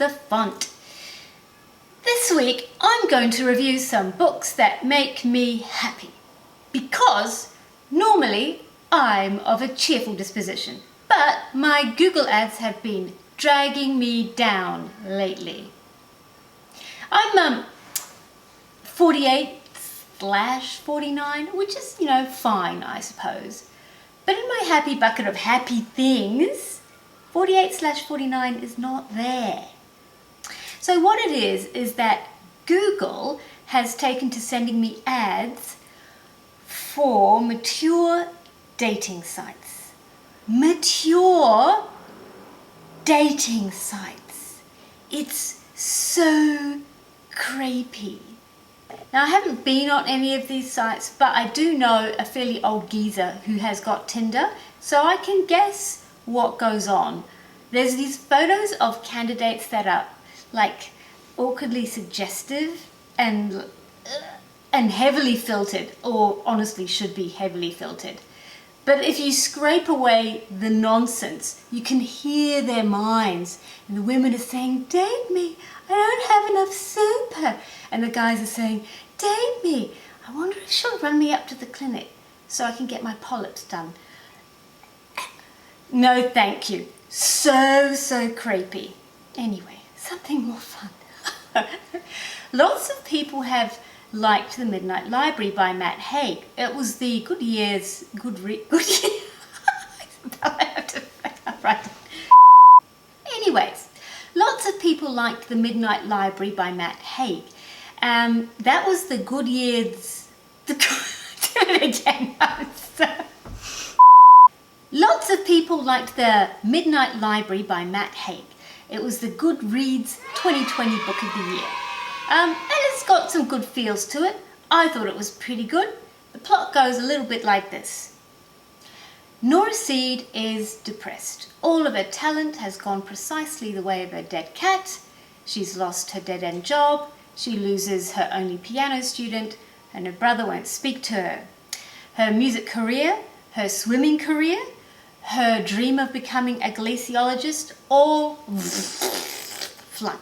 the font. This week I'm going to review some books that make me happy, because normally I'm of a cheerful disposition, but my Google ads have been dragging me down lately. I'm 48/49, which is, fine, I suppose. But in my happy bucket of happy things, 48/49 is not there. So what it is that Google has taken to sending me ads for mature dating sites. Mature dating sites. It's so creepy. Now, I haven't been on any of these sites, but I do know a fairly old geezer who has got Tinder, so I can guess what goes on. There's these photos of candidates that are like awkwardly suggestive and heavily filtered, or honestly should be heavily filtered. But if you scrape away the nonsense, you can hear their minds. And the women are saying, "Date me, I don't have enough super." And the guys are saying, "Date me, I wonder if she'll run me up to the clinic so I can get my polyps done." No, thank you. So creepy. Anyway, something more fun. Lots of people have liked The Midnight Library by Matt Haig. It was the good year. Anyways, lots of people liked The Midnight Library by Matt Haig. That was the good years. Do it again. Lots of people liked The Midnight Library by Matt Haig. It was the Goodreads 2020 Book of the Year. And it's got some good feels to it. I thought it was pretty good. The plot goes a little bit like this. Nora Seed is depressed. All of her talent has gone precisely the way of her dead cat. She's lost her dead-end job. She loses her only piano student, and her brother won't speak to her. Her music career, her swimming career, her dream of becoming a glaciologist, all flunk.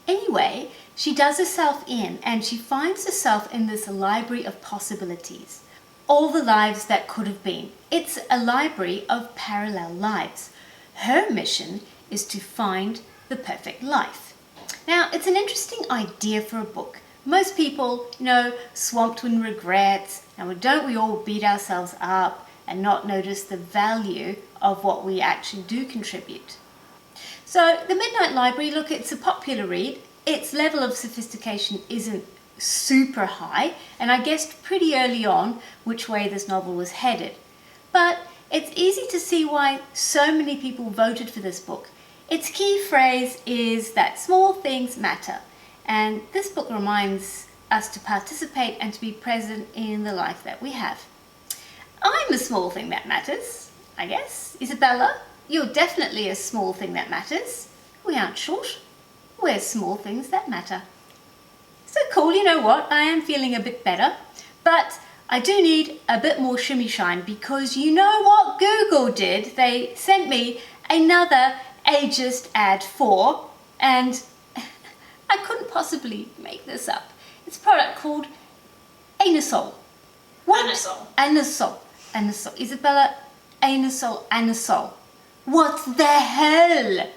Anyway, she does herself in, and she finds herself in this library of possibilities. All the lives that could have been. It's a library of parallel lives. Her mission is to find the perfect life. Now, it's an interesting idea for a book. Most people, swamped in regrets, and don't we all beat ourselves up and not notice the value of what we actually do contribute? So, The Midnight Library, look, it's a popular read. Its level of sophistication isn't super high, and I guessed pretty early on which way this novel was headed. But it's easy to see why so many people voted for this book. Its key phrase is that small things matter, and this book reminds us to participate and to be present in the life that we have. I'm a small thing that matters, I guess. Isabella, you're definitely a small thing that matters. We aren't short. We're small things that matter. So cool, you know what? I am feeling a bit better, but I do need a bit more shimmy shine, because you know what Google did? They sent me another ageist ad for, and I couldn't possibly make this up. It's a product called Anusol. What? Anusol. Isabella, Anusol. What the hell?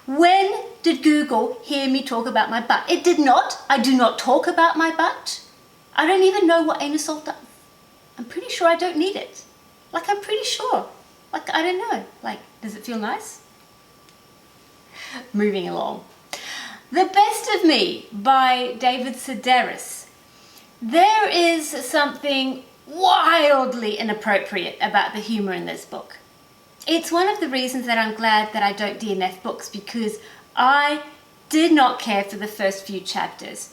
When did Google hear me talk about my butt? It did not. I do not talk about my butt. I don't even know what Anusol does. I'm pretty sure I don't need it. I'm pretty sure. I don't know. Does it feel nice? Moving along. The Best of Me by David Sedaris. There is something wildly inappropriate about the humor in this book. It's one of the reasons that I'm glad that I don't DNF books, because I did not care for the first few chapters.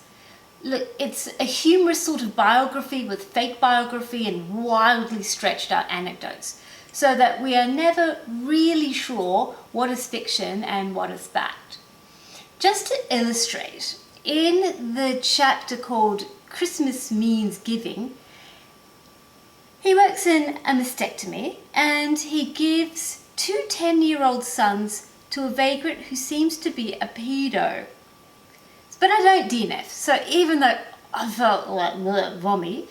Look, it's a humorous sort of biography with fake biography and wildly stretched out anecdotes, so that we are never really sure what is fiction and what is fact. Just to illustrate, in the chapter called Christmas Means Giving, he works in a mastectomy, and he gives two 10-year-old sons to a vagrant who seems to be a pedo. But I don't DNF, so even though I felt like vommy,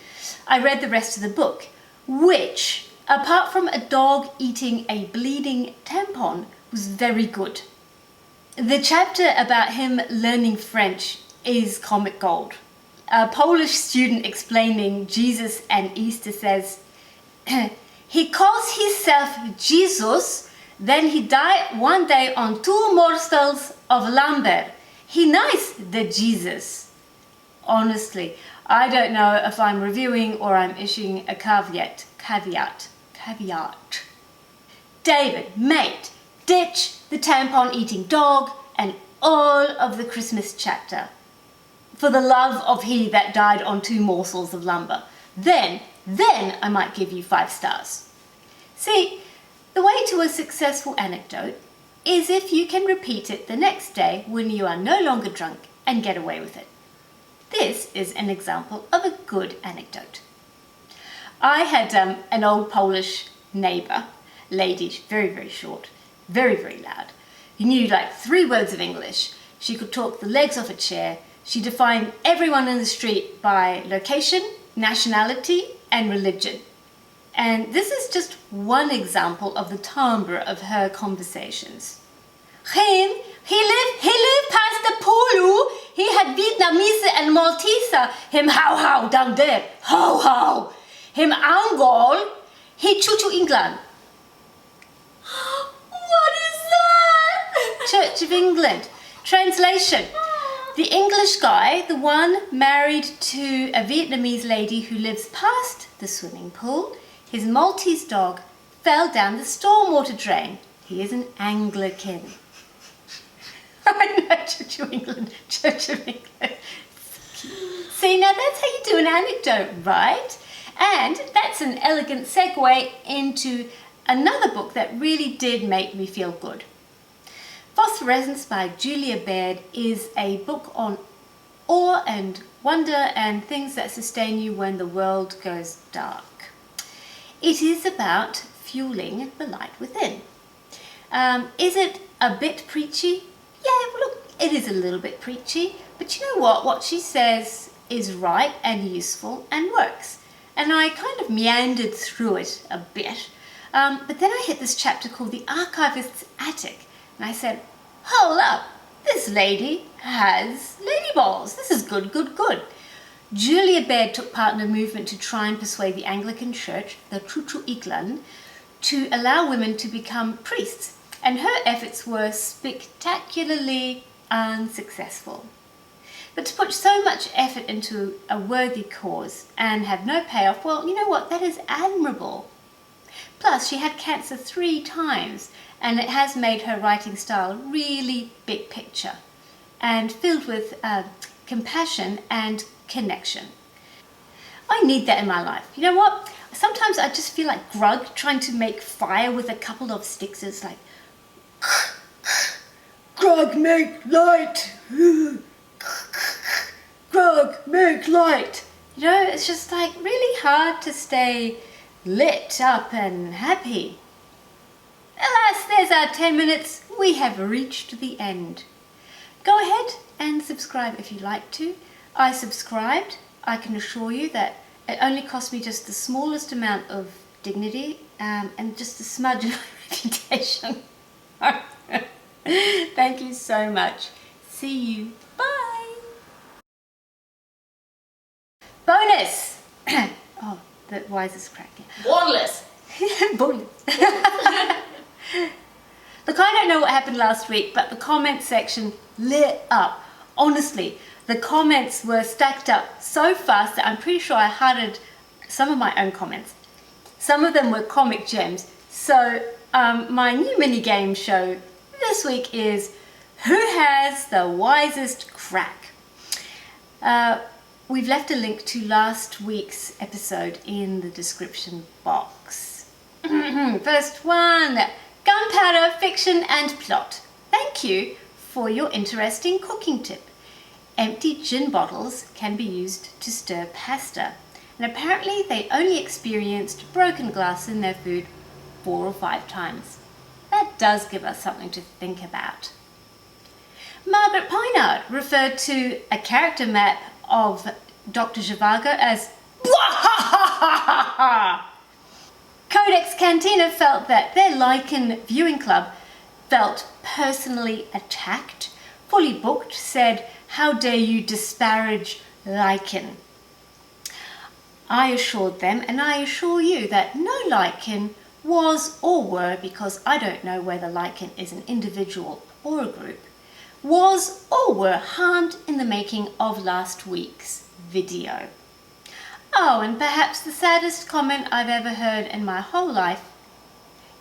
I read the rest of the book, which, apart from a dog eating a bleeding tampon, was very good. The chapter about him learning French is comic gold. A Polish student explaining Jesus and Easter says, he calls himself Jesus, then he died one day on 2 morsels of lumber. He nice, the Jesus. Honestly, I don't know if I'm reviewing or I'm issuing a caveat. David, mate, ditch the tampon-eating dog and all of the Christmas chapter. For the love of he that died on 2 morsels of lumber. Then I might give you 5 stars. See, the way to a successful anecdote is if you can repeat it the next day when you are no longer drunk and get away with it. This is an example of a good anecdote. I had an old Polish neighbour, lady, very, very short, very, very loud. Who knew like 3 words of English. She could talk the legs off a chair. She defined everyone in the street by location, nationality, and religion. And this is just one example of the timbre of her conversations. He lived past the Polu. He had Vietnamese and Maltese. Him how down there. How. Him Angol. He choo England. What is that? Church of England. Translation. The English guy, the one married to a Vietnamese lady who lives past the swimming pool, his Maltese dog fell down the stormwater drain. He is an Anglican. I know, Church of England. See, now that's how you do an anecdote, right? And that's an elegant segue into another book that really did make me feel good. Phosphorescence by Julia Baird is a book on awe and wonder and things that sustain you when the world goes dark. It is about fueling the light within. Is it a bit preachy? Yeah, look, it is a little bit preachy, but you know what? What she says is right and useful and works. And I kind of meandered through it a bit. But then I hit this chapter called The Archivist's Attic. And I said, hold up, this lady has lady balls. This is good. Julia Baird took part in a movement to try and persuade the Anglican Church, the Choo England, to allow women to become priests. And her efforts were spectacularly unsuccessful. But to put so much effort into a worthy cause and have no payoff, well, you know what, that is admirable. Plus, she had cancer 3 times, and it has made her writing style really big picture and filled with compassion and connection. I need that in my life. You know what? Sometimes I just feel like Grug trying to make fire with a couple of sticks. It's like, Grug, make light! Grug, make light! You know, it's just like really hard to stay lit up and happy. Alas, there's our 10 minutes. We have reached the end. Go ahead and subscribe if you like to. I subscribed. I can assure you that it only cost me just the smallest amount of dignity and just a smudge of reputation. Thank you so much. See you. Bye. Bonus! Oh, the wisest crack. Boneless. Bonus. Look, I don't know what happened last week, but the comment section lit up. Honestly, the comments were stacked up so fast that I'm pretty sure I hearted some of my own comments. Some of them were comic gems. So my new mini game show this week is Who Has the Wisest Crack? We've left a link to last week's episode in the description box. First one, gunpowder, fiction and plot. Thank you for your interesting cooking tip. Empty gin bottles can be used to stir pasta, and apparently they only experienced broken glass in their food 4 or 5 times. That does give us something to think about. Margaret Pinard referred to a character map of Dr. Zhivago as Codex Cantina felt that their Lichen viewing club felt personally attacked. Fully Booked said, "How dare you disparage Lichen?" I assured them, and I assure you, that no Lichen was or were, because I don't know whether Lichen is an individual or a group, was or were harmed in the making of last week's video. Oh, and perhaps the saddest comment I've ever heard in my whole life,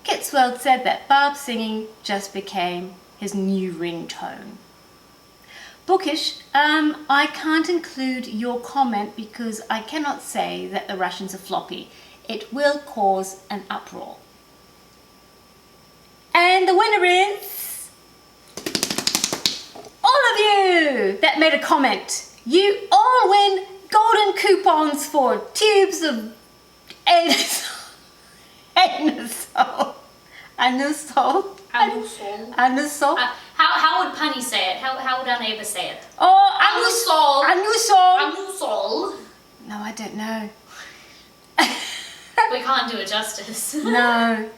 Kitzweld said that Barb singing just became his new ringtone. Bookish, I can't include your comment because I cannot say that the Russians are floppy. It will cause an uproar. And the winner is all of you that made a comment. You all win golden coupons for tubes of anusol. Anusol. How would Punny say it? How would our neighbour say it? Oh, Anusol. Anusol. No, I don't know. We can't do it justice. No.